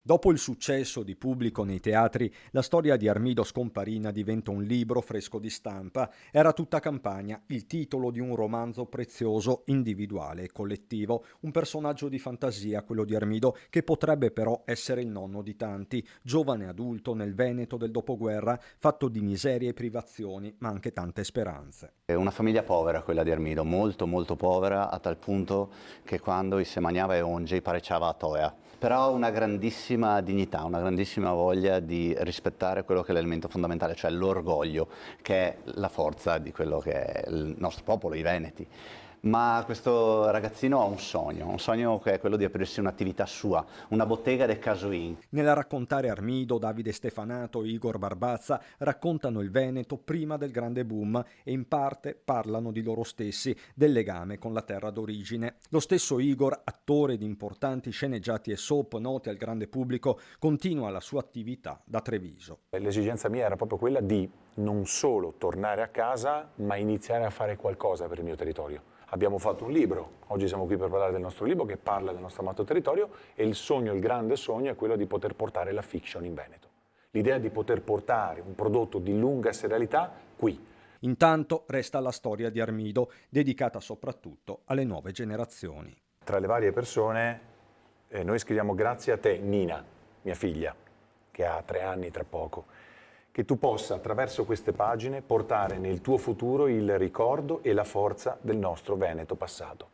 Dopo il successo di pubblico nei teatri, la storia di Armido Scomparina diventa un libro fresco di stampa. Era tutta campagna, il titolo di un romanzo prezioso, individuale e collettivo, un personaggio di fantasia, quello di Armido, che potrebbe però essere il nonno di tanti, giovane adulto nel Veneto del dopoguerra, fatto di miserie e privazioni, ma anche tante speranze. È una famiglia povera quella di Armido, molto molto povera, a tal punto che quando si mangiava e onge parecchiava a toia. Però una grandissima dignità, una grandissima voglia di rispettare quello che è l'elemento fondamentale, cioè l'orgoglio, che è la forza di quello che è il nostro popolo, i Veneti. Ma questo ragazzino ha un sogno che è quello di aprirsi un'attività sua, una bottega del Casuin. Nella raccontare Armido, Davide Stefanato e Igor Barbazza raccontano il Veneto prima del grande boom e in parte parlano di loro stessi, del legame con la terra d'origine. Lo stesso Igor, attore di importanti sceneggiati e soap noti al grande pubblico, continua la sua attività da Treviso. L'esigenza mia era proprio quella di non solo tornare a casa, ma iniziare a fare qualcosa per il mio territorio. Abbiamo fatto un libro, oggi siamo qui per parlare del nostro libro che parla del nostro amato territorio e il sogno, il grande sogno è quello di poter portare la fiction in Veneto. L'idea di poter portare un prodotto di lunga serialità qui. Intanto resta la storia di Armido, dedicata soprattutto alle nuove generazioni. Tra le varie persone noi scriviamo grazie a te Nina, mia figlia, che ha 3 anni tra poco, che tu possa attraverso queste pagine portare nel tuo futuro il ricordo e la forza del nostro Veneto passato.